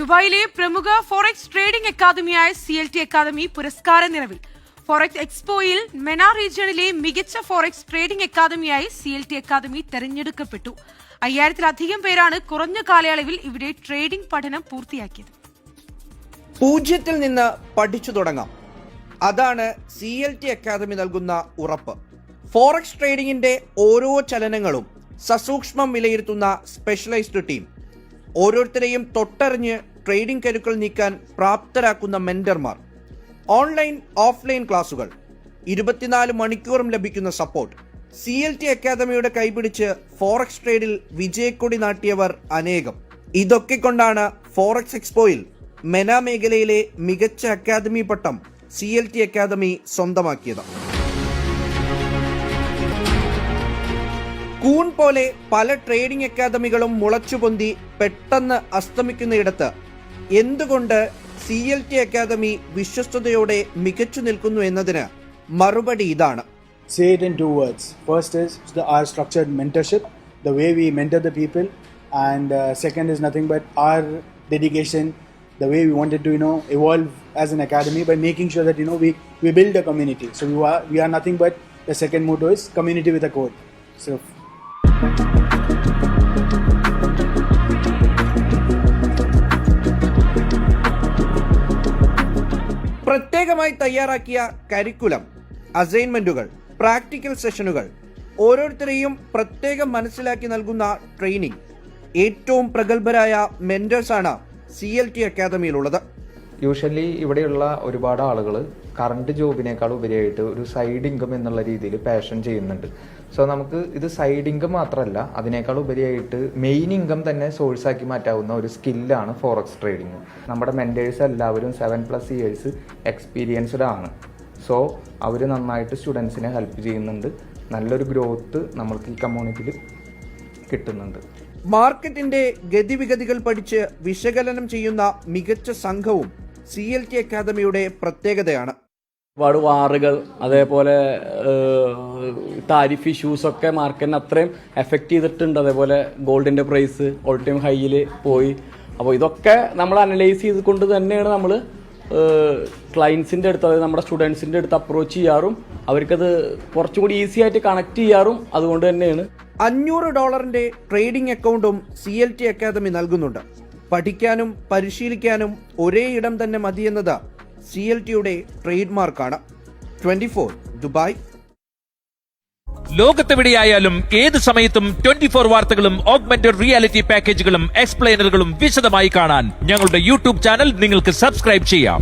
ദുബായിലെ പ്രമുഖ forex trading അക്കാദമിയായ CLT academy പുരസ്കാര നിറവിൽ. ഫോറക്സ് എക്സ്പോയിൽ മെന റീജിയണിലെ മികച്ച ഫോറക്സ് ട്രേഡിംഗ് അക്കാദമിയായി CLT അക്കാദമി തെരഞ്ഞെടുക്കപ്പെട്ടു. 5000-ലധികം പേരാണ് കുറഞ്ഞ കാലയളവിൽ ഇവിടെ ട്രേഡിംഗ് പഠനം പൂർത്തിയാക്കിയത്. പൂജ്യത്തിൽ നിന്ന് പഠിച്ചു തുടങ്ങാം, അതാണ് CLT അക്കാദമി നൽകുന്ന ഉറപ്പ്. ഫോറക്സ് ട്രേഡിംഗിന്റെ ഓരോ ചലനങ്ങളും സസൂക്ഷ്മം വിലയിരുത്തുന്ന സ്പെഷ്യലൈസ്ഡ് ടീം, ഓരോരുത്തരെയും തൊട്ടറിഞ്ഞ് ട്രേഡിംഗ് കരുക്കൾ നീക്കാൻ പ്രാപ്തരാക്കുന്ന മെന്റർമാർ, ഓൺലൈൻ ഓഫ്ലൈൻ ക്ലാസുകൾ, 24 മണിക്കൂറും ലഭിക്കുന്ന സപ്പോർട്ട്. CLT അക്കാദമിയുടെ കൈപിടിച്ച് ഫോറക്സ് ട്രേഡിൽ വിജയക്കൊടി നാട്ടിയവർ അനേകം. ഇതൊക്കെ കൊണ്ടാണ് ഫോറക്സ് എക്സ്പോയിൽ മെന മേഖലയിലെ മികച്ച അക്കാദമി പട്ടം CLT അക്കാദമി സ്വന്തമാക്കിയത്. കൂൺ പോലെ പല ട്രേഡിംഗ് അക്കാദമികളും മുളച്ചുപൊന്തി പെട്ടെന്ന് അസ്തമിക്കുന്നയിടത്ത് എന്തുകൊണ്ട് CLT അക്കാദമി വിശ്വസ്തയോടെ മികച്ചു നിൽക്കുന്നു എന്നതിന് മറുപടി ഇതാണ്. Say it in 2 words. First is our structured mentorship, the way we mentor the people, and second is nothing but our dedication, the way we wanted to evolve as an academy by making sure that we build a community. So we are nothing but the second motto is community with a code. So പ്രത്യേകമായി തയ്യാറാക്കിയ curriculum, അസൈൻമെന്റുകൾ, practical സെഷനുകൾ, ഓരോരുത്തരെയും പ്രത്യേകം മനസ്സിലാക്കി നൽകുന്ന training, ഏറ്റവും പ്രഗത്ഭരായ മെന്റേഴ്സാണ് CLT അക്കാദമിയിലുള്ളത്. യൂഷ്വലി ഇവിടെയുള്ള ഒരുപാട് ആളുകൾ കറണ്ട് ജോബിനേക്കാൾ ഉപരിയായിട്ട് ഒരു സൈഡ് ഇൻകം എന്നുള്ള രീതിയിൽ പാഷൻ ചെയ്യുന്നുണ്ട്. സോ നമുക്ക് ഇത് സൈഡ് ഇൻകം മാത്രമല്ല, അതിനേക്കാൾ ഉപരിയായിട്ട് മെയിൻ ഇൻകം തന്നെ സോഴ്സാക്കി മാറ്റാവുന്ന ഒരു സ്കില്ലാണ് ഫോറക്സ് ട്രേഡിംഗ്. നമ്മുടെ മെൻറ്റേഴ്സ് എല്ലാവരും 7+ ഇയേഴ്സ് എക്സ്പീരിയൻസ്ഡ് ആണ്. സോ അവർ നന്നായിട്ട് സ്റ്റുഡൻസിനെ ഹെൽപ്പ് ചെയ്യുന്നുണ്ട്. നല്ലൊരു ഗ്രോത്ത് നമ്മൾക്ക് ഈ കമ്മ്യൂണിറ്റിയിൽ കിട്ടുന്നുണ്ട്. മാർക്കറ്റിന്റെ ഗതിവിഗതികൾ പഠിച്ച് വിശകലനം ചെയ്യുന്ന മികച്ച സംഘവും CLT അക്കാദമിയുടെ പ്രത്യേകതയാണ്. ഒരുപാട് വാറുകൾ, അതേപോലെ താരിഫ് ഇഷ്യൂസ് ഒക്കെ മാർക്കറ്റിനെ അത്രയും എഫക്റ്റ് ചെയ്തിട്ടുണ്ട്. അതേപോലെ ഗോൾഡിന്റെ പ്രൈസ് ഓൾ ടൈം ഹൈയിൽ പോയി. അപ്പോൾ ഇതൊക്കെ നമ്മൾ അനലൈസ് ചെയ്തുകൊണ്ട് തന്നെയാണ് നമ്മൾ ക്ലയൻസിൻ്റെ അടുത്ത്, അതായത് നമ്മുടെ സ്റ്റുഡൻസിൻ്റെ അടുത്ത് അപ്രോച്ച് ചെയ്യാറും അവർക്കത് കുറച്ചും കൂടി ഈസി ആയിട്ട് കണക്ട് ചെയ്യാറും അതുകൊണ്ട് തന്നെയാണ്. $500 ട്രേഡിംഗ് അക്കൗണ്ടും CLT അക്കാദമി നൽകുന്നുണ്ട്. പഠിക്കാനും പരിശീലിക്കാനും ഒരേ ഇടം തന്നെ മതിയെന്നത് CLTയുടെ ട്രേഡ് മാർക്കാണ്. 24 ദുബായ്. ലോകത്തെവിടെയായാലും ഏത് സമയത്തും 24 വാർത്തകളും ഓഗ്മെന്റഡ് റിയാലിറ്റി പാക്കേജുകളും എക്സ്പ്ലെയിനറുകളും വിശദമായി കാണാൻ ഞങ്ങളുടെ YouTube ചാനൽ നിങ്ങൾക്ക് സബ്സ്ക്രൈബ് ചെയ്യാം.